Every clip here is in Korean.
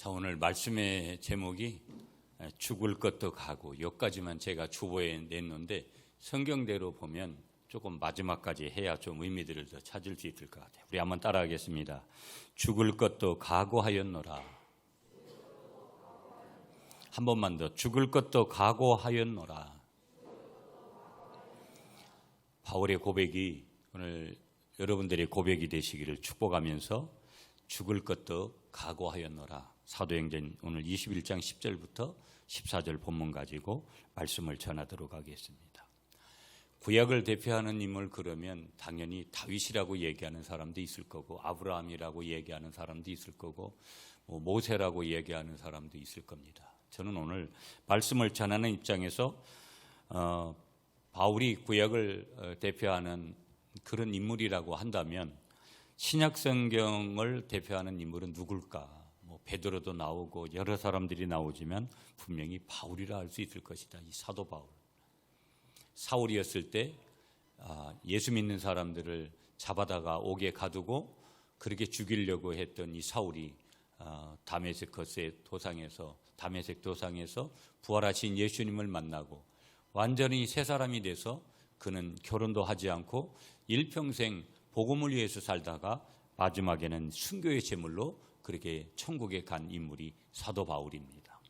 자, 오늘 말씀의 제목이 죽을 것도 가고, 여기까지만 제가 주보에 냈는데 성경대로 보면 조금 마지막까지 해야 좀 의미들을 더 찾을 수 있을 것 같아요. 우리 한번 따라하겠습니다. 죽을 것도 각오하였노라. 한 번만 더. 죽을 것도 각오하였노라. 바울의 고백이 오늘 여러분들의 고백이 되시기를 축복하면서 죽을 것도 각오하였노라. 사도행전 오늘 21장 10절부터 14절 본문 가지고 말씀을 전하도록 하겠습니다. 구약을 대표하는 인물 그러면 당연히 다윗이라고 얘기하는 사람도 있을 거고, 아브라함이라고 얘기하는 사람도 있을 거고, 모세라고 얘기하는 사람도 있을 겁니다. 저는 오늘 말씀을 전하는 입장에서 바울이 구약을 대표하는 그런 인물이라고 한다면 신약 성경을 대표하는 인물은 누굴까? 베드로도 나오고 여러 사람들이 나오지만 분명히 바울이라 할 수 있을 것이다. 이 사도 바울. 사울이었을 때 예수 믿는 사람들을 잡아다가 옥에 가두고 그렇게 죽이려고 했던 이 사울이 다메섹 도상에서 부활하신 예수님을 만나고 완전히 새 사람이 돼서 그는 결혼도 하지 않고 일평생 복음을 위해서 살다가 마지막에는 순교의 제물로 그렇게 천국에 간 인물이 사도 바울입니다.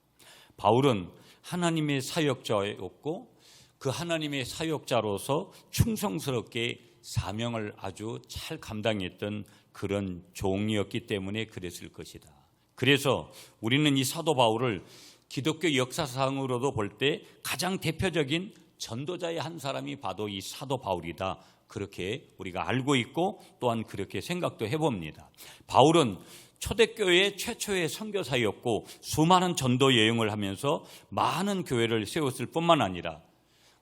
바울은 하나님의 사역자였고 그 하나님의 사역자로서 충성스럽게 사명을 아주 잘 감당했던 그런 종이었기 때문에 그랬을 것이다. 그래서 우리는 이 사도 바울을 기독교 역사상으로도 볼 때 가장 대표적인 전도자의 한 사람이 바로 이 사도 바울이다. 그렇게 우리가 알고 있고 또한 그렇게 생각도 해봅니다. 바울은 초대교회 최초의 선교사였고 수많은 전도 여행을 하면서 많은 교회를 세웠을 뿐만 아니라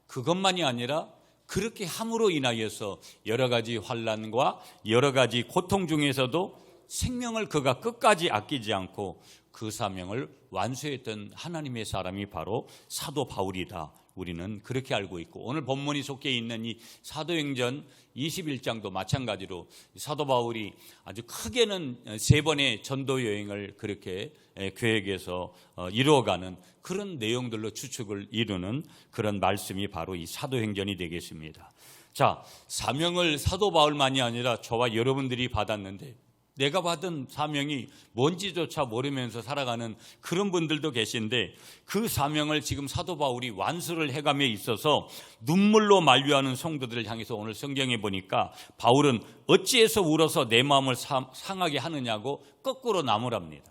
그것만이 아니라 그렇게 함으로 인하여서 여러 가지 환난과 여러 가지 고통 중에서도 생명을 그가 끝까지 아끼지 않고 그 사명을 완수했던 하나님의 사람이 바로 사도 바울이다. 우리는 그렇게 알고 있고 오늘 본문이 속해 있는 이 사도행전 21장도 마찬가지로 사도 바울이 아주 크게는 3번의 전도 여행을 그렇게 계획해서 이루어가는 그런 내용들로 추측을 이루는 그런 말씀이 바로 이 사도행전이 되겠습니다. 자, 사명을 사도 바울만이 아니라 저와 여러분들이 받았는데 내가 받은 사명이 뭔지조차 모르면서 살아가는 그런 분들도 계신데 그 사명을 지금 사도 바울이 완수를 해감에 있어서 눈물로 만류하는 성도들을 향해서 오늘 성경에 보니까 바울은 어찌해서 울어서 내 마음을 상하게 하느냐고 거꾸로 나무랍니다.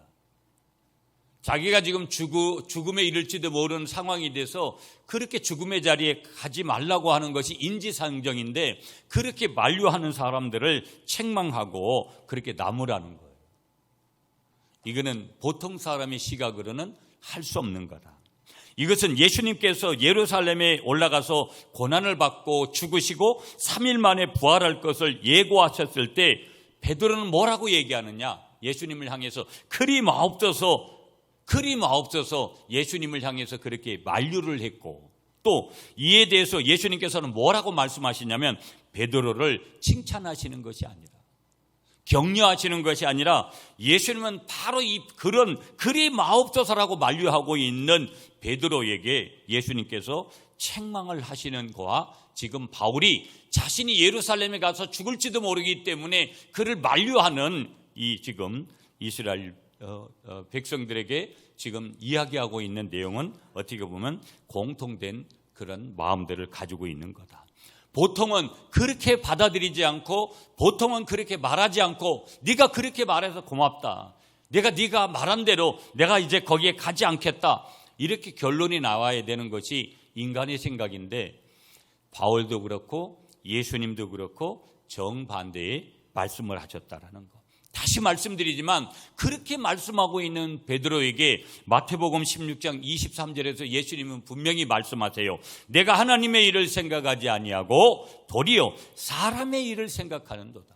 자기가 지금 죽음에 이를지도 모르는 상황이 돼서 그렇게 죽음의 자리에 가지 말라고 하는 것이 인지상정인데 그렇게 만류하는 사람들을 책망하고 그렇게 나무라는 거예요. 이거는 보통 사람의 시각으로는 할 수 없는 거다. 이것은 예수님께서 예루살렘에 올라가서 고난을 받고 죽으시고 3일 만에 부활할 것을 예고하셨을 때 베드로는 뭐라고 얘기하느냐? 예수님을 향해서 그리 마옵소서 예수님을 향해서 그렇게 만류를 했고 또 이에 대해서 예수님께서는 뭐라고 말씀하시냐면 베드로를 칭찬하시는 것이 아니라 격려하시는 것이 아니라 예수님은 바로 이 그리 마옵소서라고 만류하고 있는 베드로에게 예수님께서 책망을 하시는 거와 지금 바울이 자신이 예루살렘에 가서 죽을지도 모르기 때문에 그를 만류하는 이 지금 이스라엘 백성들에게 지금 이야기하고 있는 내용은 어떻게 보면 공통된 그런 마음들을 가지고 있는 거다. 보통은 그렇게 받아들이지 않고 보통은 그렇게 말하지 않고 네가 그렇게 말해서 고맙다. 네가 말한 대로 내가 이제 거기에 가지 않겠다. 이렇게 결론이 나와야 되는 것이 인간의 생각인데 바울도 그렇고 예수님도 그렇고 정반대의 말씀을 하셨다라는 것. 다시 말씀드리지만 그렇게 말씀하고 있는 베드로에게 마태복음 16장 23절에서 예수님은 분명히 말씀하세요. 내가 하나님의 일을 생각하지 아니하고 도리어 사람의 일을 생각하는도다.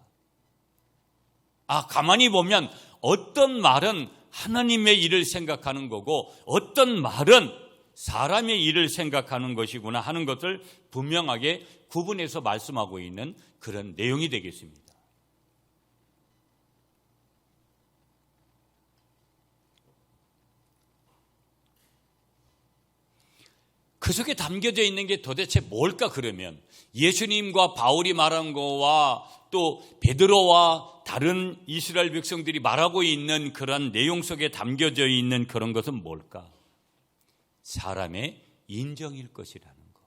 가만히 보면 어떤 말은 하나님의 일을 생각하는 거고 어떤 말은 사람의 일을 생각하는 것이구나 하는 것을 분명하게 구분해서 말씀하고 있는 그런 내용이 되겠습니다. 그 속에 담겨져 있는 게 도대체 뭘까 그러면 예수님과 바울이 말한 거와 또 베드로와 다른 이스라엘 백성들이 말하고 있는 그런 내용 속에 담겨져 있는 그런 것은 뭘까? 사람의 인정일 것이라는 거.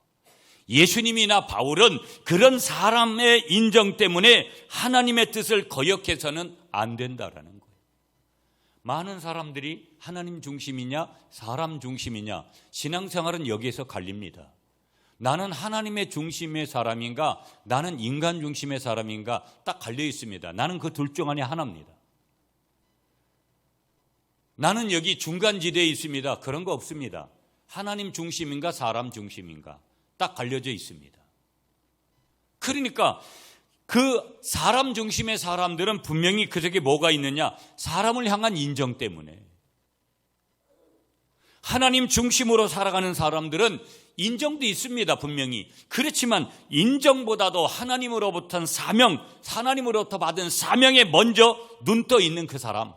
예수님이나 바울은 그런 사람의 인정 때문에 하나님의 뜻을 거역해서는 안 된다라는 거예요. 많은 사람들이 하나님 중심이냐 사람 중심이냐 신앙생활은 여기에서 갈립니다. 나는 하나님의 중심의 사람인가 나는 인간 중심의 사람인가 딱 갈려 있습니다. 나는 그 둘 중 안에 하나입니다. 나는 여기 중간지대에 있습니다. 그런 거 없습니다. 하나님 중심인가 사람 중심인가 딱 갈려져 있습니다. 그러니까 그 사람 중심의 사람들은 분명히 그 속에 뭐가 있느냐? 사람을 향한 인정 때문에. 하나님 중심으로 살아가는 사람들은 인정도 있습니다. 분명히. 그렇지만 인정보다도 하나님으로부터는 사명, 하나님으로부터 받은 사명에 먼저 눈떠 있는 그 사람.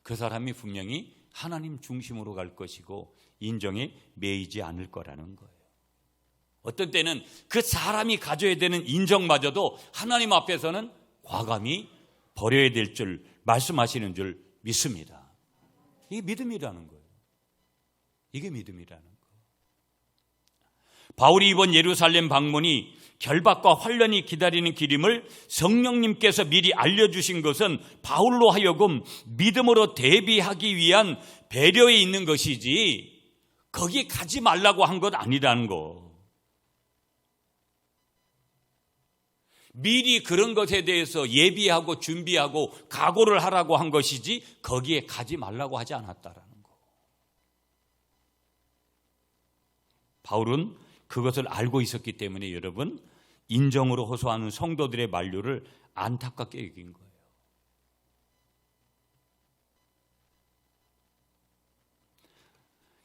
그 사람이 분명히 하나님 중심으로 갈 것이고 인정에 매이지 않을 거라는 거예요. 어떤 때는 그 사람이 가져야 되는 인정마저도 하나님 앞에서는 과감히 버려야 될 줄 말씀하시는 줄 믿습니다. 이게 믿음이라는 거예요. 이게 믿음이라는 거예요. 바울이 이번 예루살렘 방문이 결박과 환란이 기다리는 길임을 성령님께서 미리 알려주신 것은 바울로 하여금 믿음으로 대비하기 위한 배려에 있는 것이지 거기에 가지 말라고 한 것 아니라는 거. 미리 그런 것에 대해서 예비하고 준비하고 각오를 하라고 한 것이지 거기에 가지 말라고 하지 않았다라는 거. 바울은 그것을 알고 있었기 때문에 여러분 인정으로 호소하는 성도들의 만류를 안타깝게 여긴 거예요.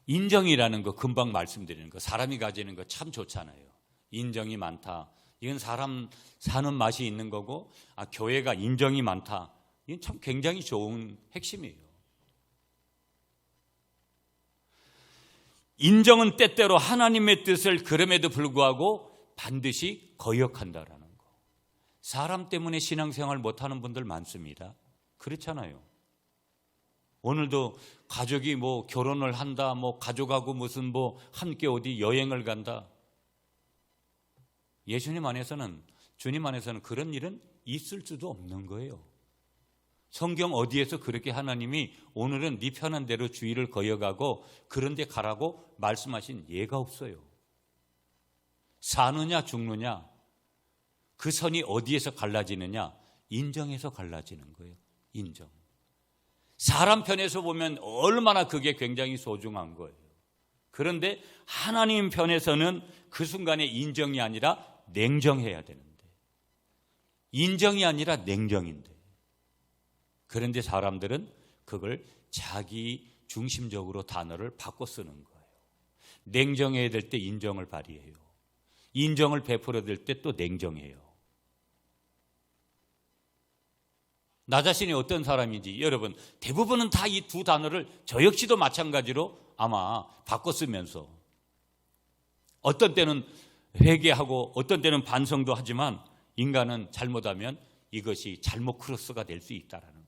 인정이라는 거 금방 말씀드리는 거 사람이 가지는 거 참 좋잖아요. 인정이 많다. 이건 사람 사는 맛이 있는 거고 교회가 인정이 많다. 이건 참 굉장히 좋은 핵심이에요. 인정은 때때로 하나님의 뜻을 그럼에도 불구하고 반드시 거역한다라는 거. 사람 때문에 신앙생활 못하는 분들 많습니다. 그렇잖아요. 오늘도 가족이 뭐 결혼을 한다, 뭐 가족하고 무슨 뭐 함께 어디 여행을 간다. 예수님 안에서는 주님 안에서는 그런 일은 있을 수도 없는 거예요. 성경 어디에서 그렇게 하나님이 오늘은 네 편한 대로 주의를 거역하고 그런 데 가라고 말씀하신 예가 없어요. 사느냐 죽느냐 그 선이 어디에서 갈라지느냐 인정에서 갈라지는 거예요. 인정. 사람 편에서 보면 얼마나 그게 굉장히 소중한 거예요. 그런데 하나님 편에서는 그 순간에 인정이 아니라 냉정해야 되는데 인정이 아니라 냉정인데 그런데 사람들은 그걸 자기 중심적으로 단어를 바꿔 쓰는 거예요. 냉정해야 될 때 인정을 발휘해요. 인정을 베풀어야 될 때 또 냉정해요. 나 자신이 어떤 사람인지 여러분 대부분은 다 이 두 단어를 저 역시도 마찬가지로 아마 바꿔 쓰면서 어떤 때는 회개하고 어떤 때는 반성도 하지만 인간은 잘못하면 이것이 잘못 크로스가 될 수 있다는 거예요.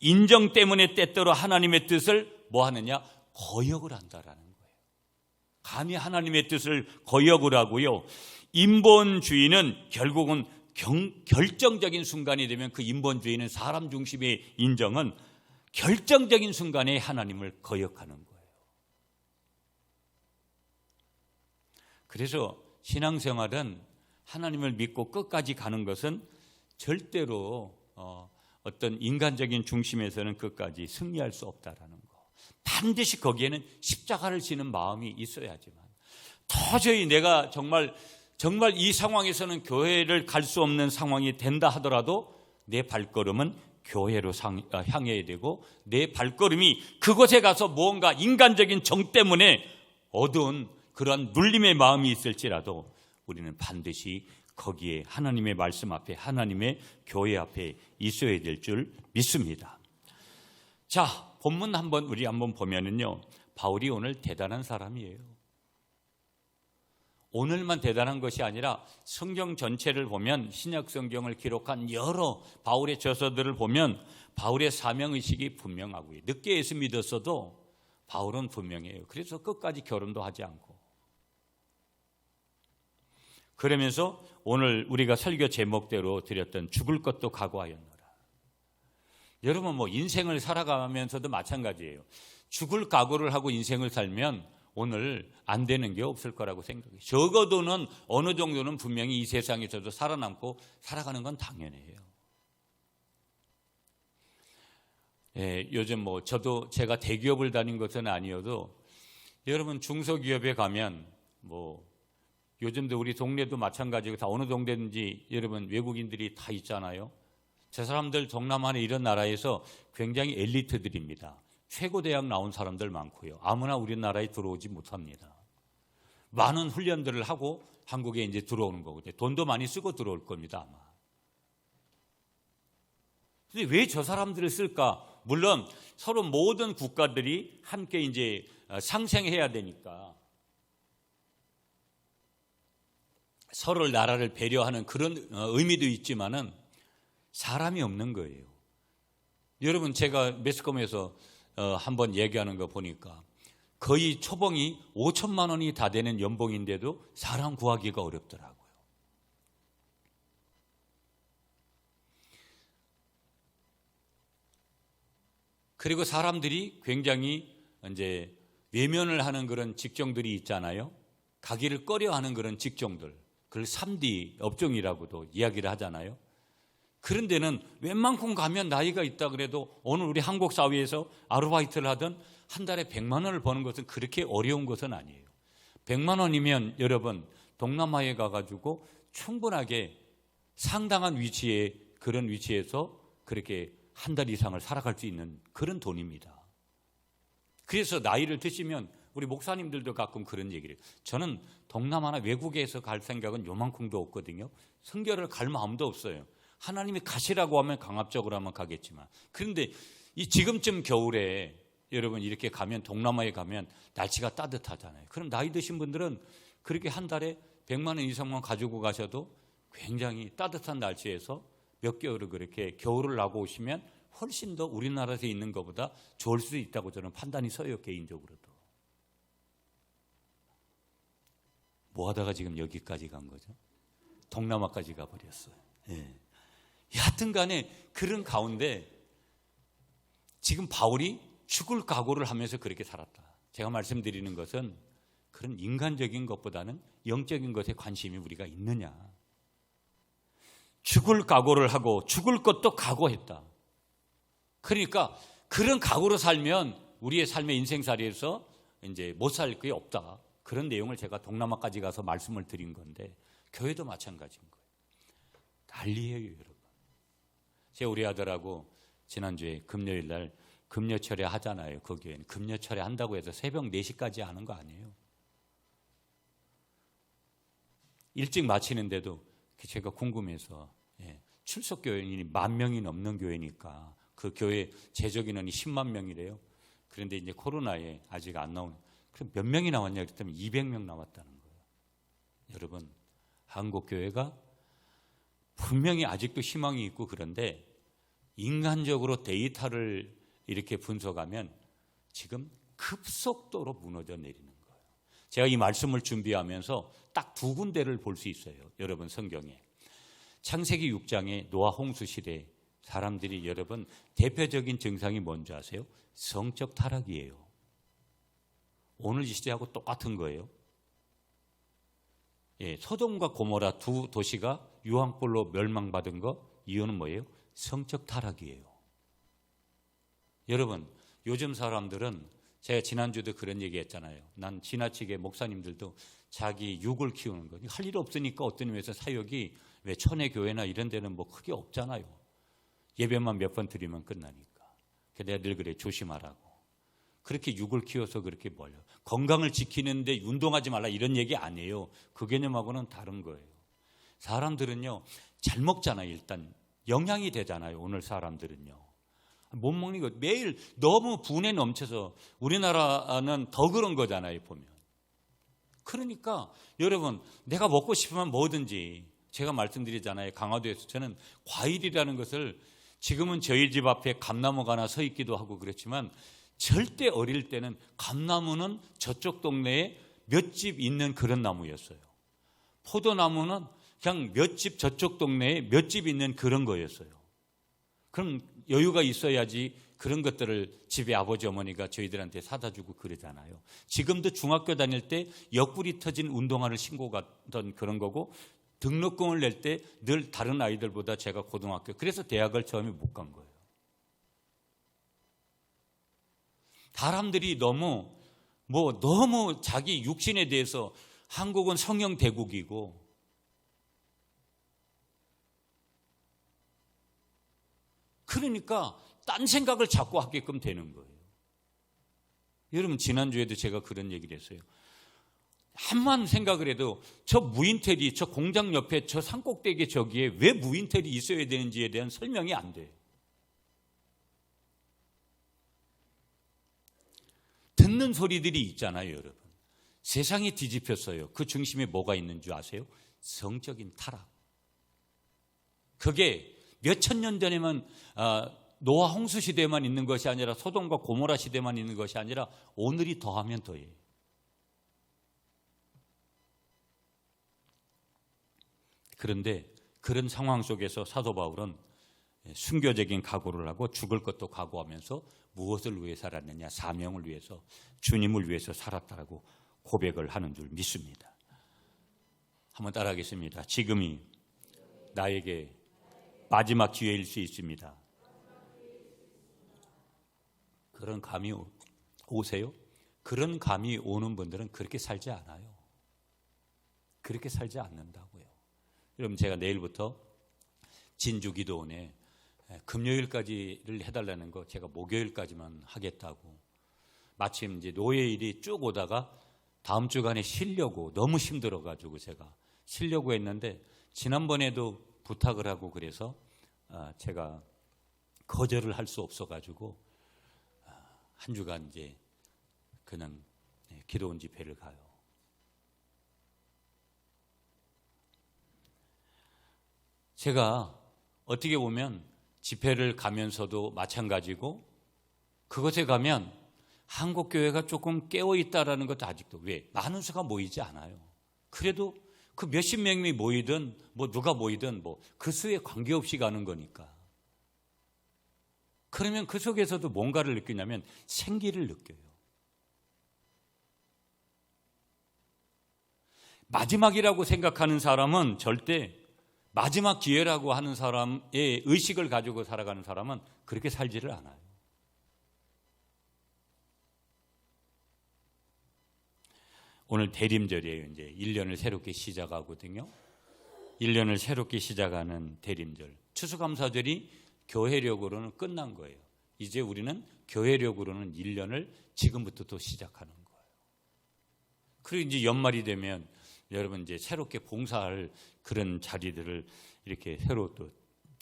인정 때문에 때때로 하나님의 뜻을 뭐 하느냐? 거역을 한다라는 거예요. 감히 하나님의 뜻을 거역을 하고요. 인본주의는 결국은 결정적인 순간이 되면 그 인본주의는 사람 중심의 인정은 결정적인 순간에 하나님을 거역하는 거예요. 그래서 신앙생활은 하나님을 믿고 끝까지 가는 것은 절대로 어떤 인간적인 중심에서는 끝까지 승리할 수 없다라는 거. 반드시 거기에는 십자가를 지는 마음이 있어야지만 도저히 내가 정말 이 상황에서는 교회를 갈 수 없는 상황이 된다 하더라도 내 발걸음은 교회로 향해야 되고 내 발걸음이 그곳에 가서 무언가 인간적인 정 때문에 어두운 그런 눌림의 마음이 있을지라도 우리는 반드시 거기에 하나님의 말씀 앞에 하나님의 교회 앞에 있어야 될 줄 믿습니다. 자, 본문 우리 한번 보면은요. 바울이 오늘 대단한 사람이에요. 오늘만 대단한 것이 아니라 성경 전체를 보면, 신약 성경을 기록한 여러 바울의 저서들을 보면 바울의 사명의식이 분명하고요. 늦게 예수 믿었어도 바울은 분명해요. 그래서 끝까지 결혼도 하지 않고. 그러면서 오늘 우리가 설교 제목대로 드렸던 죽을 것도 각오하였노라. 여러분, 인생을 살아가면서도 마찬가지예요. 죽을 각오를 하고 인생을 살면 오늘 안 되는 게 없을 거라고 생각해요. 적어도는 어느 정도는 분명히 이 세상에서도 살아남고 살아가는 건 당연해요. 요즘 저도 제가 대기업을 다닌 것은 아니어도 여러분 중소기업에 가면 요즘도 우리 동네도 마찬가지고 다 어느 동네든지 여러분 외국인들이 다 있잖아요. 저 사람들 동남아나 이런 나라에서 굉장히 엘리트들입니다. 최고 대학 나온 사람들 많고요. 아무나 우리나라에 들어오지 못합니다. 많은 훈련들을 하고 한국에 이제 들어오는 거거든요. 돈도 많이 쓰고 들어올 겁니다, 아마. 근데 왜 저 사람들을 쓸까? 물론 서로 모든 국가들이 함께 이제 상생해야 되니까 서로 나라를 배려하는 그런 의미도 있지만은 사람이 없는 거예요. 여러분, 제가 매스컴에서 한번 얘기하는 거 보니까 거의 초봉이 5천만 원이 다 되는 연봉인데도 사람 구하기가 어렵더라고요. 그리고 사람들이 굉장히 이제 외면을 하는 그런 직종들이 있잖아요. 가기를 꺼려하는 그런 직종들, 그걸 3D 업종이라고도 이야기를 하잖아요. 그런 데는 웬만큼 가면 나이가 있다 그래도 오늘 우리 한국 사회에서 아르바이트를 하든 한 달에 100만 원을 버는 것은 그렇게 어려운 것은 아니에요. 100만 원이면 여러분 동남아에 가가지고 충분하게 상당한 위치에, 그런 위치에서 그렇게 한 달 이상을 살아갈 수 있는 그런 돈입니다. 그래서 나이를 드시면 우리 목사님들도 가끔 그런 얘기를 해요. 저는 동남아나 외국에서 갈 생각은 요만큼도 없거든요. 선교를 갈 마음도 없어요. 하나님이 가시라고 하면 강압적으로 하면 가겠지만, 그런데 이 지금쯤 겨울에 여러분 이렇게 가면, 동남아에 가면 날씨가 따뜻하잖아요. 그럼 나이 드신 분들은 그렇게 한 달에 100만 원 이상만 가지고 가셔도 굉장히 따뜻한 날씨에서 몇 개월을 그렇게 겨울을 나고 오시면 훨씬 더 우리나라에서 있는 것보다 좋을 수 있다고 저는 판단이 서요, 개인적으로도. 뭐 하다가 지금 여기까지 간 거죠? 동남아까지 가버렸어요. 예. 여하튼 간에 그런 가운데 지금 바울이 죽을 각오를 하면서 그렇게 살았다. 제가 말씀드리는 것은 그런 인간적인 것보다는 영적인 것에 관심이 우리가 있느냐. 죽을 각오를 하고 죽을 것도 각오했다. 그러니까 그런 각오로 살면 우리의 삶의 인생살이에서 이제 못 살 게 없다. 그런 내용을 제가 동남아까지 가서 말씀을 드린 건데, 교회도 마찬가지인 거예요. 난리예요, 여러분. 제가 우리 아들하고 지난주에 금요일 날 금요철에 하잖아요. 그 교회는 금요철에 한다고 해서 새벽 4시까지 하는 거 아니에요. 일찍 마치는데도 제가 궁금해서, 출석 교인이 10,000명이 넘는 교회니까 그 교회 재적 인원이 10만 명이래요. 그런데 이제 코로나에 아직 안 나오는, 그럼 몇 명이 나왔냐 그랬더니 200명 나왔다는 거예요. 여러분, 한국 교회가 분명히 아직도 희망이 있고, 그런데 인간적으로 데이터를 이렇게 분석하면 지금 급속도로 무너져 내리는 거예요. 제가 이 말씀을 준비하면서 딱 2군데를 볼 수 있어요. 여러분, 성경에 창세기 6장에 노아 홍수 시대 사람들이, 여러분 대표적인 증상이 뭔지 아세요? 성적 타락이에요. 오늘 이 시대하고 똑같은 거예요. 소돔과 고모라 두 도시가 유황불로 멸망받은 거, 이유는 뭐예요? 성적 타락이에요. 여러분, 요즘 사람들은, 제가 지난주도 그런 얘기 했잖아요. 난 지나치게 목사님들도 자기 육을 키우는 거, 할 일 없으니까 어떤 의미에서 사역이, 왜 천혜교회나 이런 데는 뭐 크게 없잖아요. 예배만 몇 번 드리면 끝나니까. 내가 늘 그래, 조심하라고. 그렇게 육을 키워서 그렇게 멀려. 건강을 지키는데 운동하지 말라 이런 얘기 아니에요. 그 개념하고는 다른 거예요. 사람들은요, 잘 먹잖아요. 일단 영양이 되잖아요. 오늘 사람들은요. 못 먹는 거 매일 너무 분에 넘쳐서 우리나라는 더 그런 거잖아요, 보면. 그러니까 여러분, 내가 먹고 싶으면 뭐든지, 제가 말씀드리잖아요. 강화도에서 저는 과일이라는 것을, 지금은 저희 집 앞에 감나무가 하나 서 있기도 하고 그렇지만, 절대 어릴 때는 감나무는 저쪽 동네에 몇 집 있는 그런 나무였어요. 포도나무는 그냥 몇 집 저쪽 동네에 몇 집 있는 그런 거였어요. 그럼 여유가 있어야지 그런 것들을 집에 아버지 어머니가 저희들한테 사다 주고 그러잖아요. 지금도 중학교 다닐 때 옆구리 터진 운동화를 신고 갔던 그런 거고, 등록금을 낼 때 늘 다른 아이들보다 제가 고등학교, 그래서 대학을 처음에 못 간 거예요. 사람들이 너무 자기 육신에 대해서, 한국은 성형 대국이고, 그러니까 딴 생각을 자꾸 하게끔 되는 거예요. 여러분, 지난주에도 제가 그런 얘기를 했어요. 한만 생각을 해도 저 무인텔이 저 공장 옆에 저 산꼭대기 저기에 왜 무인텔이 있어야 되는지에 대한 설명이 안 돼요. 듣는 소리들이 있잖아요, 여러분. 세상이 뒤집혔어요. 그 중심에 뭐가 있는 줄 아세요? 성적인 타락. 그게 몇천 년 전에만 노아 홍수 시대에만 있는 것이 아니라, 소돔과 고모라 시대만 있는 것이 아니라 오늘이 더하면 더해요. 그런데 그런 상황 속에서 사도 바울은 순교적인 각오를 하고 죽을 것도 각오하면서 무엇을 위해 살았느냐? 사명을 위해서, 주님을 위해서 살았다고 고백을 하는 줄 믿습니다. 한번 따라하겠습니다. 지금이 나에게 마지막 기회일 수 있습니다. 그런 감이 오세요? 그런 감이 오는 분들은 그렇게 살지 않아요. 그렇게 살지 않는다고요. 여러분, 제가 내일부터 진주기도원에 금요일까지를 해달라는 거 제가 목요일까지만 하겠다고, 마침 이제 노예일이 쭉 오다가 다음 주간에 쉬려고, 너무 힘들어가지고 제가 쉬려고 했는데, 지난번에도 부탁을 하고 그래서 제가 거절을 할 수 없어가지고 한 주간 이제 그냥 기도원 집회를 가요. 제가 어떻게 보면 집회를 가면서도 마찬가지고, 그것에 가면 한국교회가 조금 깨어있다라는 것도 아직도, 왜? 많은 수가 모이지 않아요. 그래도 그 몇십 명이 모이든 누가 모이든 그 수에 관계없이 가는 거니까. 그러면 그 속에서도 뭔가를 느끼냐면 생기를 느껴요. 마지막이라고 생각하는 사람은, 절대 마지막 기회라고 하는 사람의 의식을 가지고 살아가는 사람은 그렇게 살지를 않아요. 오늘 대림절이에요. 이제 1년을 새롭게 시작하거든요. 1년을 새롭게 시작하는 대림절. 추수감사절이 교회력으로는 끝난 거예요. 이제 우리는 교회력으로는 1년을 지금부터 또 시작하는 거예요. 그리고 이제 연말이 되면 여러분 이제 새롭게 봉사할 그런 자리들을 이렇게 새로 또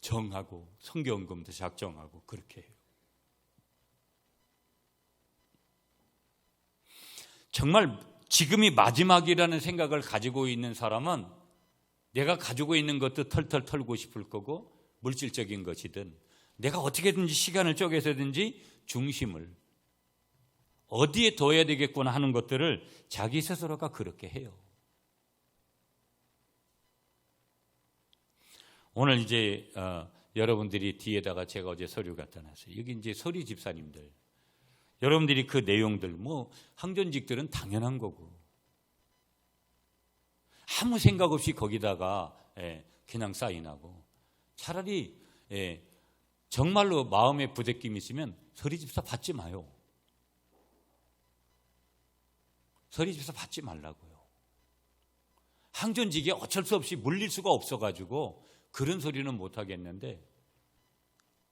정하고, 성경금도 작정하고 그렇게 해요. 정말 지금이 마지막이라는 생각을 가지고 있는 사람은 내가 가지고 있는 것도 털털 털고 싶을 거고, 물질적인 것이든 내가 어떻게든지 시간을 쪼개서든지 중심을 어디에 둬야 되겠구나 하는 것들을 자기 스스로가 그렇게 해요. 오늘 이제 여러분들이 뒤에다가 제가 어제 서류 갖다 놨어요. 여기 이제 서리 집사님들, 여러분들이 그 내용들, 항전직들은 당연한 거고, 아무 생각 없이 거기다가 그냥 사인하고, 차라리 정말로 마음에 부대낌이 있으면 서리 집사 받지 마요. 서리 집사 받지 말라고요. 항전직에 어쩔 수 없이 물릴 수가 없어가지고 그런 소리는 못 하겠는데,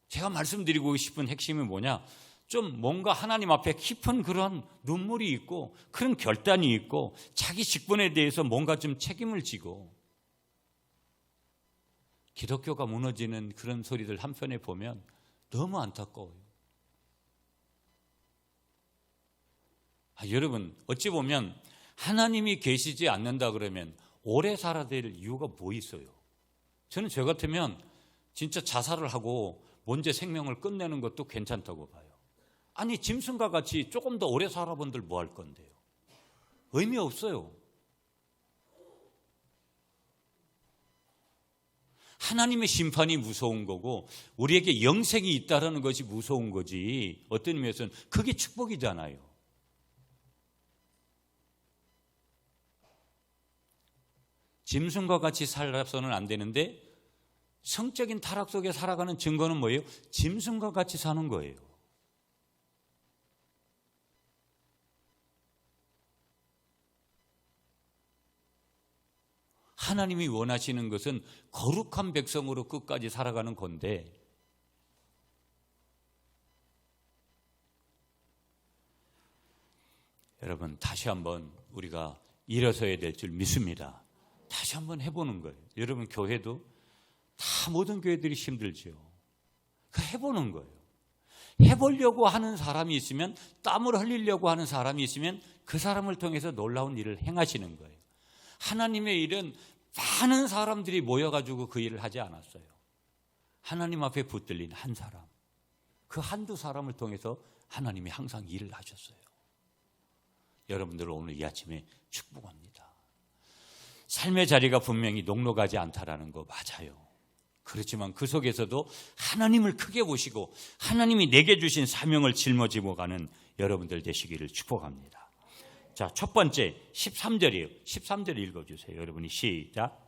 제가 말씀드리고 싶은 핵심이 뭐냐, 좀 뭔가 하나님 앞에 깊은 그런 눈물이 있고, 그런 결단이 있고, 자기 직분에 대해서 뭔가 좀 책임을 지고, 기독교가 무너지는 그런 소리들 한편에 보면 너무 안타까워요. 여러분, 어찌 보면 하나님이 계시지 않는다 그러면 오래 살아야 될 이유가 뭐 있어요? 저는 저 같으면 진짜 자살을 하고 먼저 생명을 끝내는 것도 괜찮다고 봐요. 아니, 짐승과 같이 조금 더 오래 살아본들 뭐 할 건데요? 의미 없어요. 하나님의 심판이 무서운 거고 우리에게 영생이 있다는 것이 무서운 거지, 어떤 의미에서는 그게 축복이잖아요. 짐승과 같이 살아서는 안 되는데 성적인 타락 속에 살아가는 증거는 뭐예요? 짐승과 같이 사는 거예요. 하나님이 원하시는 것은 거룩한 백성으로 끝까지 살아가는 건데, 여러분, 다시 한번 우리가 일어서야 될 줄 믿습니다. 다시 한번 해보는 거예요. 여러분, 교회도 다 모든 교회들이 힘들죠. 해보는 거예요. 해보려고 하는 사람이 있으면, 땀을 흘리려고 하는 사람이 있으면 그 사람을 통해서 놀라운 일을 행하시는 거예요. 하나님의 일은 많은 사람들이 모여가지고 그 일을 하지 않았어요. 하나님 앞에 붙들린 한 사람, 그 한두 사람을 통해서 하나님이 항상 일을 하셨어요. 여러분들 오늘 이 아침에 축복합니다. 삶의 자리가 분명히 녹록하지 않다라는 거 맞아요. 그렇지만 그 속에서도 하나님을 크게 보시고 하나님이 내게 주신 사명을 짊어지고 가는 여러분들 되시기를 축복합니다. 자, 첫 번째 13절이에요. 13절 읽어주세요. 여러분이 시작.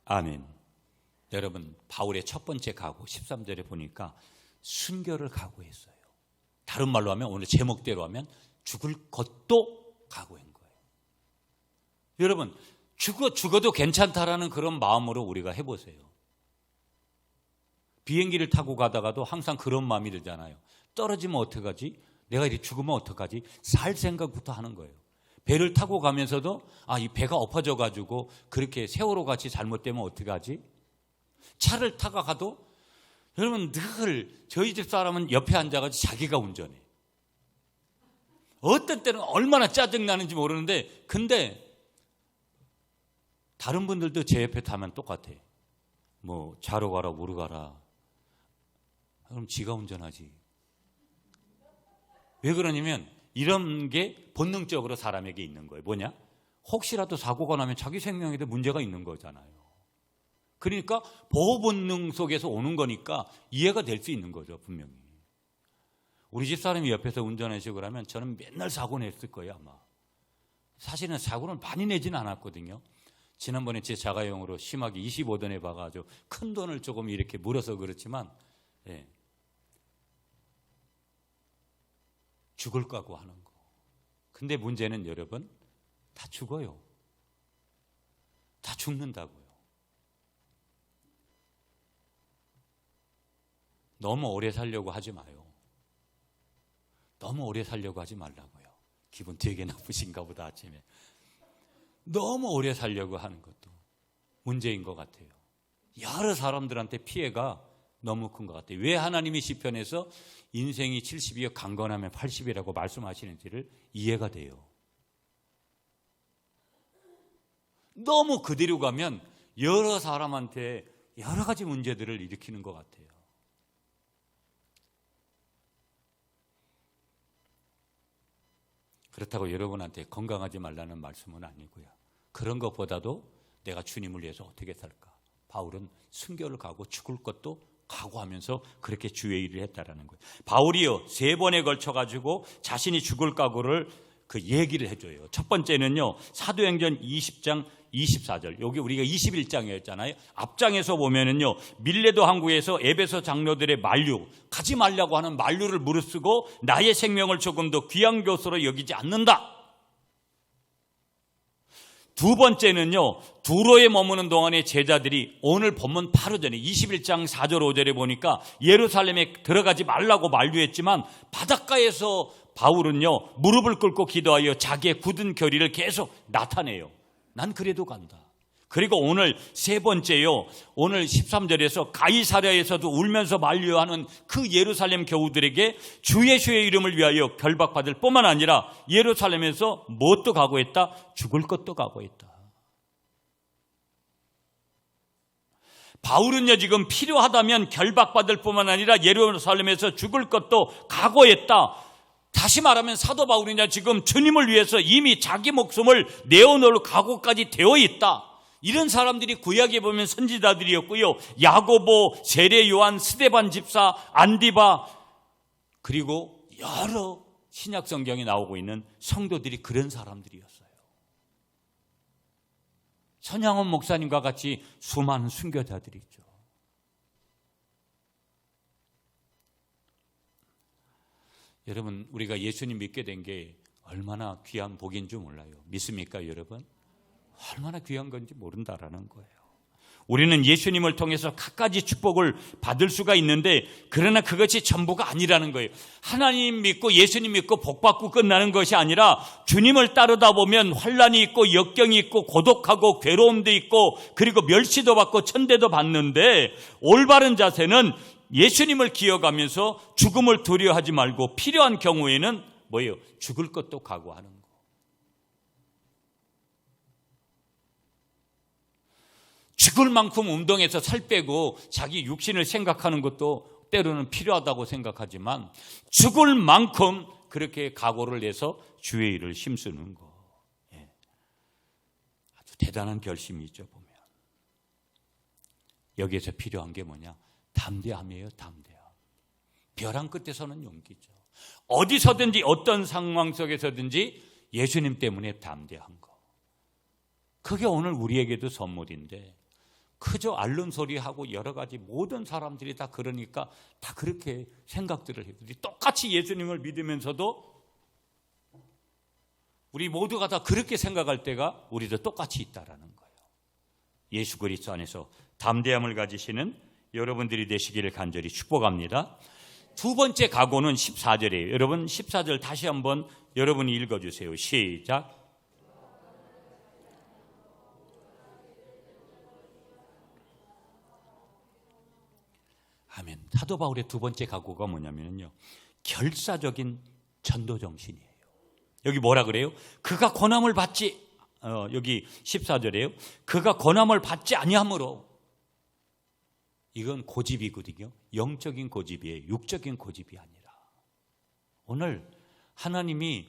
아멘. 여러분, 바울의 첫 번째 각오 13절에 보니까 순교를 각오했어요. 다른 말로 하면, 오늘 제목대로 하면 죽을 것도 각오한 거예요. 여러분, 죽어도 괜찮다라는 그런 마음으로 우리가 해보세요. 비행기를 타고 가다가도 항상 그런 마음이 들잖아요. 떨어지면 어떡하지? 내가 이렇게 죽으면 어떡하지? 살 생각부터 하는 거예요. 배를 타고 가면서도 이 배가 엎어져가지고 그렇게 세월호 같이 잘못되면 어떡하지? 차를 타고 가도 여러분, 늘 저희 집 사람은 옆에 앉아가지고 자기가 운전해. 어떤 때는 얼마나 짜증나는지 모르는데, 근데 다른 분들도 제 옆에 타면 똑같아. 뭐 좌로 가라 우로 가라. 그럼 지가 운전하지. 왜 그러냐면 이런 게 본능적으로 사람에게 있는 거예요. 뭐냐? 혹시라도 사고가 나면 자기 생명에도 문제가 있는 거잖아요. 그러니까 보호 본능 속에서 오는 거니까 이해가 될 수 있는 거죠, 분명히. 우리 집사람이 옆에서 운전하시고 그러면 저는 맨날 사고 냈을 거예요, 아마. 사실은 사고는 많이 내지는 않았거든요. 지난번에 제 자가용으로 심하게 25돈 해봐가지고 큰 돈을 조금 이렇게 물어서 그렇지만, 죽을 거고 하는 거. 근데 문제는 여러분, 다 죽어요. 다 죽는다고요. 너무 오래 살려고 하지 마요. 너무 오래 살려고 하지 말라고요. 기분 되게 나쁘신가 보다, 아침에. 너무 오래 살려고 하는 것도 문제인 것 같아요. 여러 사람들한테 피해가 너무 큰 것 같아요. 왜 하나님이 시편에서 인생이 70이요 강건하면 80이라고 말씀하시는지를 이해가 돼요. 너무 그대로 가면 여러 사람한테 여러 가지 문제들을 일으키는 것 같아요. 그렇다고 여러분한테 건강하지 말라는 말씀은 아니고요. 그런 것보다도 내가 주님을 위해서 어떻게 살까? 바울은 순교를 가고 죽을 것도 각오하면서 그렇게 주의 일을 했다라는 거예요. 바울이요 3번에 걸쳐가지고 자신이 죽을 각오를 그 얘기를 해줘요. 첫 번째는요, 사도행전 20장 24절. 여기 우리가 21장이었잖아요. 앞장에서 보면은요, 밀레도 항구에서 에베소 장로들의 만류, 가지 말라고 하는 만류를 무릅쓰고 나의 생명을 조금 더 귀한 것으로 여기지 않는다. 두 번째는요, 두로에 머무는 동안에 제자들이 오늘 본문 바로 전에 21장 4절 5절에 보니까 예루살렘에 들어가지 말라고 만류했지만 바닷가에서 바울은요 무릎을 꿇고 기도하여 자기의 굳은 결의를 계속 나타내요. 난 그래도 간다. 그리고 오늘 세 번째요. 오늘 13절에서 가이사랴에서도 울면서 만류하는 그 예루살렘 교우들에게 주 예수의 이름을 위하여 결박받을 뿐만 아니라 예루살렘에서 무엇도 각오했다? 죽을 것도 각오했다. 바울은요, 지금 필요하다면 결박받을 뿐만 아니라 예루살렘에서 죽을 것도 각오했다. 다시 말하면 사도 바울은요, 지금 주님을 위해서 이미 자기 목숨을 내어놓을 각오까지 되어 있다. 이런 사람들이 구약에 보면 선지자들이었고요. 야고보, 세례 요한, 스데반 집사, 안디바, 그리고 여러 신약 성경에 나오고 있는 성도들이 그런 사람들이었어요. 천양원 목사님과 같이 수많은 순교자들이 있죠. 여러분, 우리가 예수님 믿게 된 게 얼마나 귀한 복인 줄 몰라요. 믿습니까, 여러분? 얼마나 귀한 건지 모른다라는 거예요. 우리는 예수님을 통해서 갖가지 축복을 받을 수가 있는데, 그러나 그것이 전부가 아니라는 거예요. 하나님 믿고 예수님 믿고 복 받고 끝나는 것이 아니라 주님을 따르다 보면 환난이 있고 역경이 있고 고독하고 괴로움도 있고 그리고 멸시도 받고 천대도 받는데, 올바른 자세는 예수님을 기억하면서 죽음을 두려워하지 말고 필요한 경우에는 뭐예요? 죽을 것도 각오하는 거. 죽을 만큼 운동해서 살 빼고 자기 육신을 생각하는 것도 때로는 필요하다고 생각하지만, 죽을 만큼 그렇게 각오를 해서 주의 일을 힘쓰는 거, 아주 대단한 결심이죠. 보면 여기에서 필요한 게 뭐냐? 담대함이에요. 담대함. 벼랑 끝에서는 용기죠. 어디서든지 어떤 상황 속에서든지 예수님 때문에 담대한 거, 그게 오늘 우리에게도 선물인데, 그저 앓는 소리하고 여러 가지 모든 사람들이 다 그러니까 다 그렇게 생각들을 해요. 똑같이 예수님을 믿으면서도 우리 모두가 다 그렇게 생각할 때가 우리도 똑같이 있다라는 거예요. 예수 그리스도 안에서 담대함을 가지시는 여러분들이 되시기를 간절히 축복합니다. 두 번째 각오는 14절이에요. 여러분 14절 다시 한번 여러분이 읽어주세요. 시작. 아멘. 사도 바울의 두 번째 각오가 뭐냐면요, 결사적인 전도 정신이에요. 여기 뭐라 그래요? 그가 고난을 받지, 여기 14절이에요. 그가 고난을 받지 아니하므로. 이건 고집이거든요. 영적인 고집이에요. 육적인 고집이 아니라. 오늘 하나님이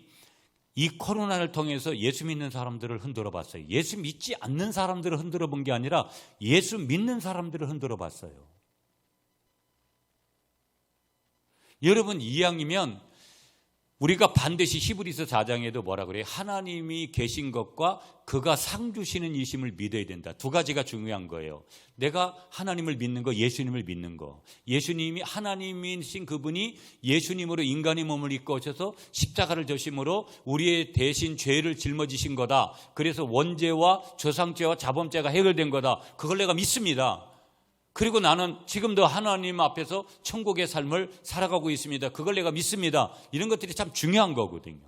이 코로나를 통해서 예수 믿는 사람들을 흔들어 봤어요. 예수 믿지 않는 사람들을 흔들어 본 게 아니라 예수 믿는 사람들을 흔들어 봤어요. 여러분, 이왕이면 우리가 반드시 히브리서 4장에도 뭐라 그래요? 하나님이 계신 것과 그가 상 주시는 이심을 믿어야 된다. 두 가지가 중요한 거예요. 내가 하나님을 믿는 거, 예수님을 믿는 거. 예수님이 하나님이신 그분이 예수님으로 인간의 몸을 입고 오셔서 십자가를 지심으로 우리의 대신 죄를 짊어지신 거다. 그래서 원죄와 조상죄와 자범죄가 해결된 거다. 그걸 내가 믿습니다. 그리고 나는 지금도 하나님 앞에서 천국의 삶을 살아가고 있습니다. 그걸 내가 믿습니다. 이런 것들이 참 중요한 거거든요.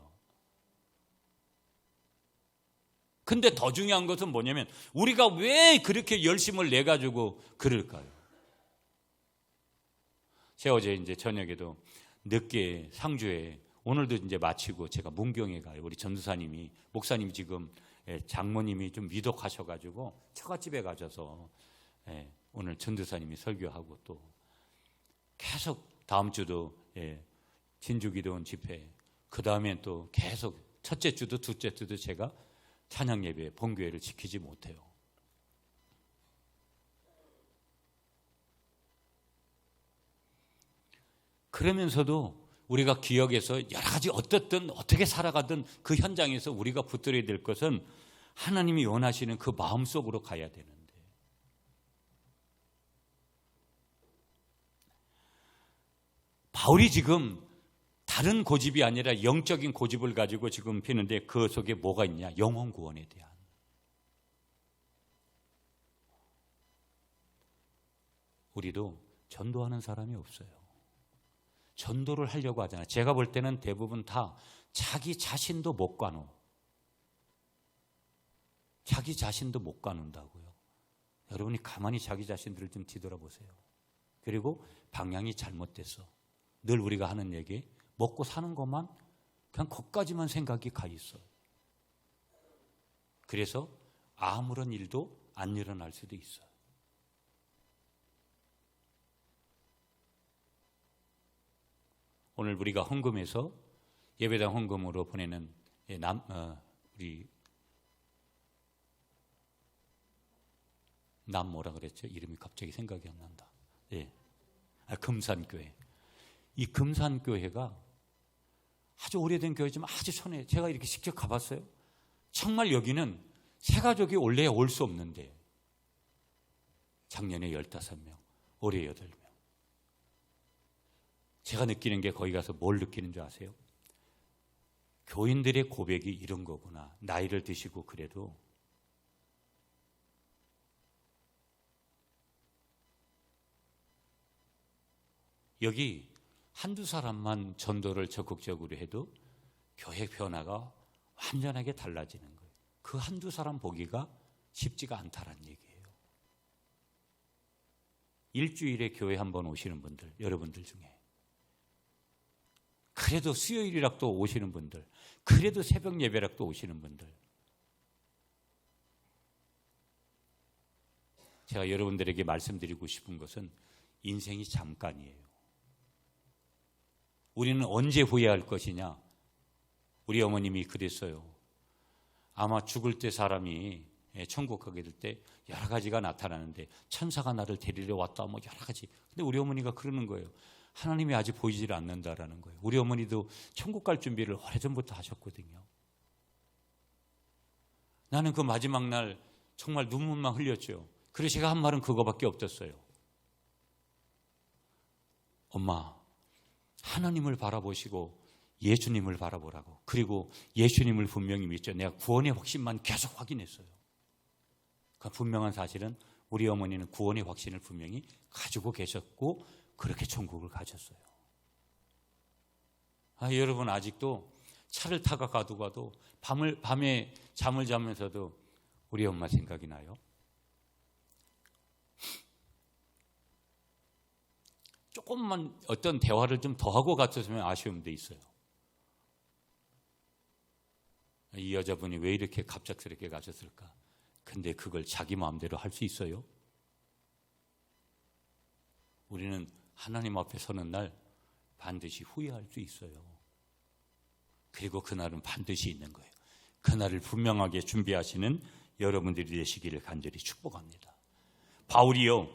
근데 더 중요한 것은 뭐냐면, 우리가 왜 그렇게 열심을 내가지고 그럴까요? 제가 어제 이제 저녁에도 늦게 상주에, 오늘도 이제 마치고 제가 문경에 가요. 우리 전도사님이, 목사님이 지금 장모님이 좀 위독하셔가지고 처갓집에 가셔서 오늘 전도사님이 설교하고 또 계속 다음 주도 진주기도원 집회, 그 다음에 또 계속 첫째 주도 둘째 주도 제가 찬양 예배 본교회를 지키지 못해요. 그러면서도 우리가 기억해서 여러 가지 어떻든 어떻게 살아가든 그 현장에서 우리가 붙들어야 될 것은 하나님이 원하시는 그 마음속으로 가야 되는데, 바울이 지금 다른 고집이 아니라 영적인 고집을 가지고 지금 피는데, 그 속에 뭐가 있냐? 영혼 구원에 대한. 우리도 전도하는 사람이 없어요. 전도를 하려고 하잖아요. 제가 볼 때는 대부분 다 자기 자신도 못 가노. 자기 자신도 못 가는다고요. 여러분이 가만히 자기 자신들을 좀 뒤돌아보세요. 그리고 방향이 잘못됐어. 늘 우리가 하는 얘기, 먹고 사는 것만 그냥 거기까지만 생각이 가 있어. 그래서 아무런 일도 안 일어날 수도 있어. 오늘 우리가 헌금해서 예배당 헌금으로 보내는 우리 남 뭐라 그랬죠? 이름이 갑자기 생각이 안 난다. 예, 금산교회. 이 금산교회가 아주 오래된 교회지만 아주 손에 제가 이렇게 직접 가봤어요. 정말 여기는 세 가족이 올래야 올 수 없는데 작년에 15명, 올해 8명. 제가 느끼는 게 거기 가서 뭘 느끼는 줄 아세요? 교인들의 고백이 이런 거구나. 나이를 드시고 그래도 여기 한두 사람만 전도를 적극적으로 해도 교회 변화가 완전하게 달라지는 거예요. 그 한두 사람 보기가 쉽지가 않다라는 얘기예요. 일주일에 교회 한 번 오시는 분들, 여러분들 중에 그래도 수요일이라도 오시는 분들, 그래도 새벽 예배라도 오시는 분들, 제가 여러분들에게 말씀드리고 싶은 것은 인생이 잠깐이에요. 우리는 언제 후회할 것이냐? 우리 어머님이 그랬어요. 아마 죽을 때 사람이 천국 가게 될 때 여러 가지가 나타나는데 천사가 나를 데리러 왔다 뭐 여러 가지. 근데 우리 어머니가 그러는 거예요. 하나님이 아직 보이질 않는다라는 거예요. 우리 어머니도 천국 갈 준비를 오래전부터 하셨거든요. 나는 그 마지막 날 정말 눈물만 흘렸죠. 그래서 제가 한 말은 그거밖에 없었어요. 엄마, 하나님을 바라보시고 예수님을 바라보라고. 그리고 예수님을 분명히 믿죠. 내가 구원의 확신만 계속 확인했어요. 그 분명한 사실은 우리 어머니는 구원의 확신을 분명히 가지고 계셨고 그렇게 천국을 가셨어요. 여러분 아직도 차를 타고 가도 밤에 잠을 자면서도 우리 엄마 생각이 나요. 조금만 어떤 대화를 좀 더 하고 갔었으면 아쉬움도 있어요. 이 여자분이 왜 이렇게 갑작스럽게 가셨을까? 근데 그걸 자기 마음대로 할 수 있어요? 우리는 하나님 앞에 서는 날 반드시 후회할 수 있어요. 그리고 그날은 반드시 있는 거예요. 그날을 분명하게 준비하시는 여러분들이 되시기를 간절히 축복합니다. 바울이요,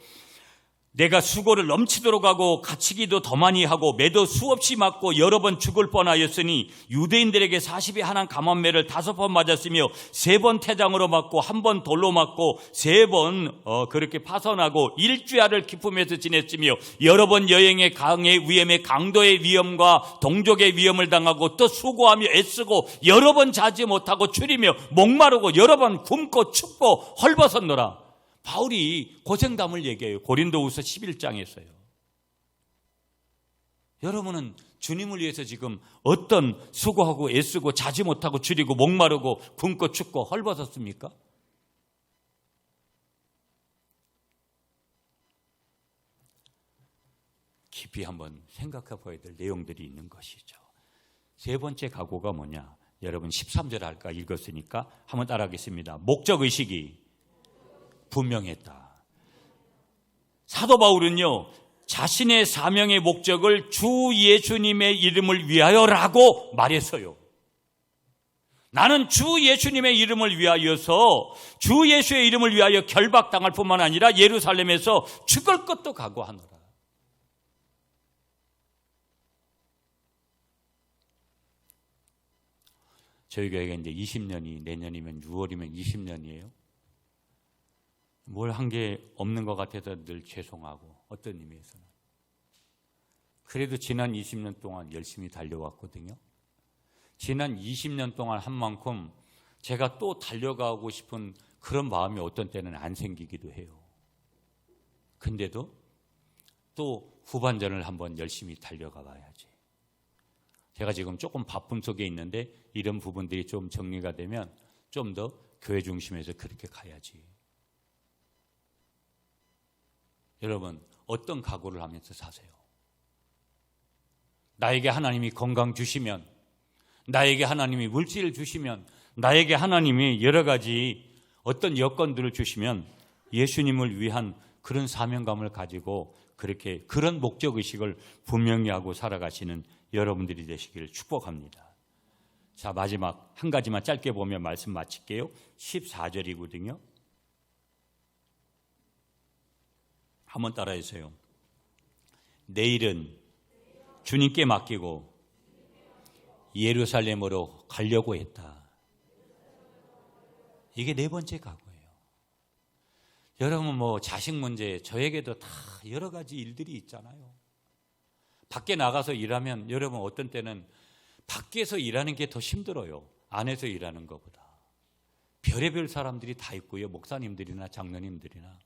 내가 수고를 넘치도록 하고 갇히기도 더 많이 하고 매도 수없이 맞고 여러 번 죽을 뻔하였으니 유대인들에게 40에 하나 감한매를 5번 맞았으며 3번 태장으로 맞고 1번 돌로 맞고 3번 그렇게 파선하고 일주야를 기품에서 지냈으며 여러 번 여행의 강의 위험에 강도의 위험과 동족의 위험을 당하고 또 수고하며 애쓰고 여러 번 자지 못하고 추리며 목마르고 여러 번 굶고 춥고 헐벗었노라. 바울이 고생담을 얘기해요. 고린도후서 11장에서요. 여러분은 주님을 위해서 지금 어떤 수고하고 애쓰고 자지 못하고 줄이고 목마르고 굶고 춥고 헐벗었습니까? 깊이 한번 생각해 봐야 될 내용들이 있는 것이죠. 세 번째 각오가 뭐냐? 여러분 13절 할까 읽었으니까 한번 따라하겠습니다. 목적의식이 분명했다. 사도 바울은요, 자신의 사명의 목적을 주 예수님의 이름을 위하여라고 말했어요. 나는 주 예수님의 이름을 위하여서 주 예수의 이름을 위하여 결박당할 뿐만 아니라 예루살렘에서 죽을 것도 각오하노라. 저희 교회가 이제 20년이 내년이면 6월이면 20년이에요. 뭘 한 게 없는 것 같아서 늘 죄송하고 어떤 의미에서는. 그래도 지난 20년 동안 열심히 달려왔거든요. 지난 20년 동안 한 만큼 제가 또 달려가고 싶은 그런 마음이 어떤 때는 안 생기기도 해요. 근데도 또 후반전을 한번 열심히 달려가 봐야지. 제가 지금 조금 바쁨 속에 있는데 이런 부분들이 좀 정리가 되면 좀 더 교회 중심에서 그렇게 가야지. 여러분, 어떤 각오를 하면서 사세요? 나에게 하나님이 건강 주시면, 나에게 하나님이 물질을 주시면, 나에게 하나님이 여러 가지 어떤 여건들을 주시면 예수님을 위한 그런 사명감을 가지고 그렇게 그런 목적의식을 분명히 하고 살아가시는 여러분들이 되시기를 축복합니다. 자, 마지막 한 가지만 짧게 보며 말씀 마칠게요. 14절이거든요. 한번 따라해주세요. 내일은 주님께 맡기고 예루살렘으로 가려고 했다. 이게 네 번째 각오예요. 여러분 자식 문제, 저에게도 다 여러 가지 일들이 있잖아요. 밖에 나가서 일하면 여러분 어떤 때는 밖에서 일하는 게 더 힘들어요. 안에서 일하는 것보다. 별의별 사람들이 다 있고요. 목사님들이나 장로님들이나.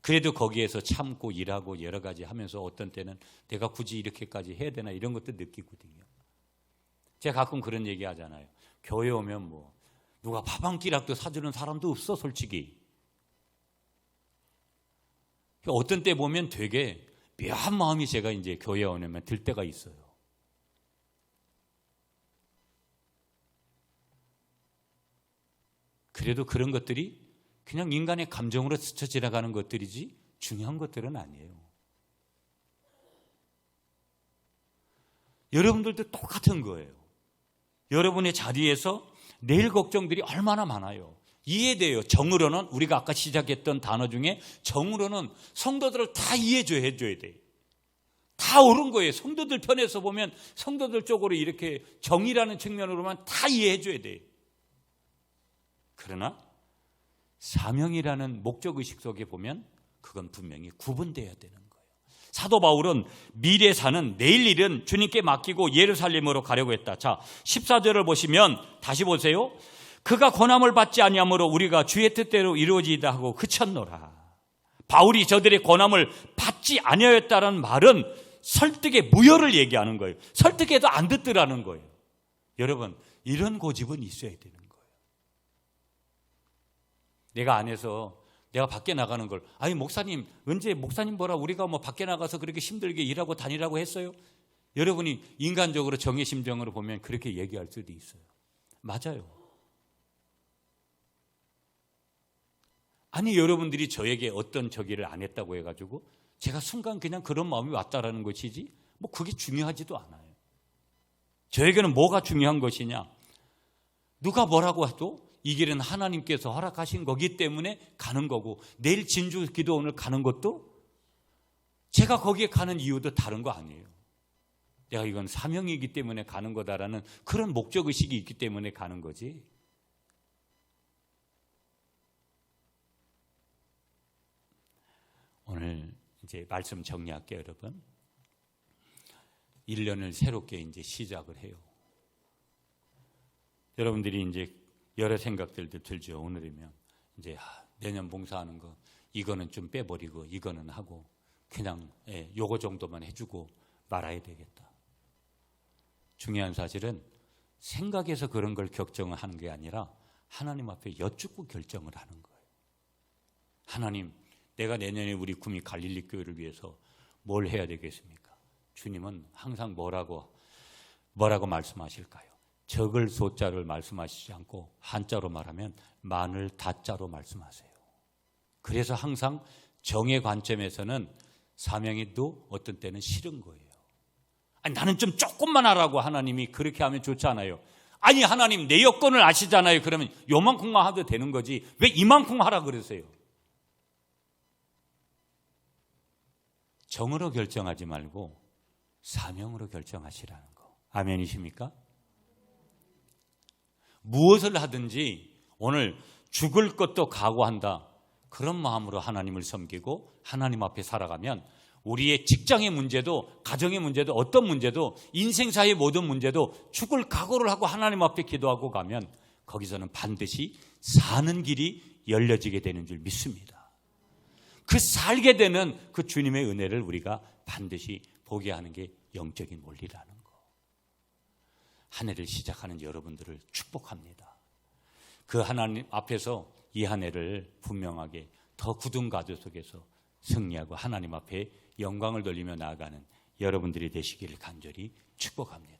그래도 거기에서 참고 일하고 여러 가지 하면서 어떤 때는 내가 굳이 이렇게까지 해야 되나 이런 것도 느끼거든요. 제가 가끔 그런 얘기 하잖아요. 교회 오면 누가 밥 한 끼락도 사주는 사람도 없어, 솔직히. 어떤 때 보면 되게 묘한 마음이 제가 이제 교회에 오면 들 때가 있어요. 그래도 그런 것들이 그냥 인간의 감정으로 스쳐 지나가는 것들이지 중요한 것들은 아니에요. 여러분들도 똑같은 거예요. 여러분의 자리에서 내일 걱정들이 얼마나 많아요. 이해돼요. 정으로는 우리가 아까 시작했던 단어 중에 정으로는 성도들을 다 이해줘야 돼. 다 옳은 거예요. 성도들 편에서 보면 성도들 쪽으로 이렇게 정의라는 측면으로만 다 이해해줘야 돼. 그러나 사명이라는 목적의식 속에 보면 그건 분명히 구분돼야 되는 거예요. 사도 바울은 미래 사는 내일 일은 주님께 맡기고 예루살렘으로 가려고 했다. 자, 14절을 보시면 다시 보세요. 그가 권함을 받지 아니하므로 우리가 주의 뜻대로 이루어지이다 하고 그쳤노라. 바울이 저들의 권함을 받지 아니하였다는 말은 설득의 무효를 얘기하는 거예요. 설득해도 안 듣더라는 거예요. 여러분, 이런 고집은 있어야 되는 거예요. 내가 안에서 내가 밖에 나가는 걸 아니 목사님 언제 목사님 보라 우리가 밖에 나가서 그렇게 힘들게 일하고 다니라고 했어요? 여러분이 인간적으로 정의 심정으로 보면 그렇게 얘기할 수도 있어요. 맞아요. 아니 여러분들이 저에게 어떤 저기를 안 했다고 해가지고 제가 순간 그냥 그런 마음이 왔다라는 것이지 그게 중요하지도 않아요. 저에게는 뭐가 중요한 것이냐, 누가 뭐라고 해도 이 길은 하나님께서 허락하신 거기 때문에 가는 거고, 내일 진주 기도원을 가는 것도 제가 거기에 가는 이유도 다른 거 아니에요. 내가 이건 사명이기 때문에 가는 거다라는 그런 목적의식이 있기 때문에 가는 거지. 오늘 이제 말씀 정리할게요, 여러분. 1년을 새롭게 이제 시작을 해요. 여러분들이 이제 여러 생각들도 들죠. 오늘이면 이제 내년 봉사하는 거 이거는 좀 빼버리고 이거는 하고 그냥 요거 정도만 해주고 말아야 되겠다. 중요한 사실은 생각해서 그런 걸 결정을 하는 게 아니라 하나님 앞에 여쭙고 결정을 하는 거예요. 하나님, 내가 내년에 우리 구미 갈릴리 교회를 위해서 뭘 해야 되겠습니까? 주님은 항상 뭐라고 말씀하실까요? 적을 소자를 말씀하시지 않고 한자로 말하면 만을 다자로 말씀하세요. 그래서 항상 정의 관점에서는 사명이도 어떤 때는 싫은 거예요. 아니, 나는 좀 조금만 하라고 하나님이 그렇게 하면 좋지 않아요. 아니 하나님 내 여건을 아시잖아요. 그러면 요만큼만 하도 되는 거지 왜 이만큼 하라 그러세요? 정으로 결정하지 말고 사명으로 결정하시라는 거. 아멘이십니까? 무엇을 하든지 오늘 죽을 것도 각오한다. 그런 마음으로 하나님을 섬기고 하나님 앞에 살아가면 우리의 직장의 문제도 가정의 문제도 어떤 문제도 인생사의 모든 문제도 죽을 각오를 하고 하나님 앞에 기도하고 가면 거기서는 반드시 사는 길이 열려지게 되는 줄 믿습니다. 그 살게 되는 그 주님의 은혜를 우리가 반드시 보게 하는 게 영적인 원리라는 거. 한 해를 시작하는 여러분들을 축복합니다. 그 하나님 앞에서 이 한 해를 분명하게 더 굳은 가드 속에서 승리하고 하나님 앞에 영광을 돌리며 나아가는 여러분들이 되시기를 간절히 축복합니다.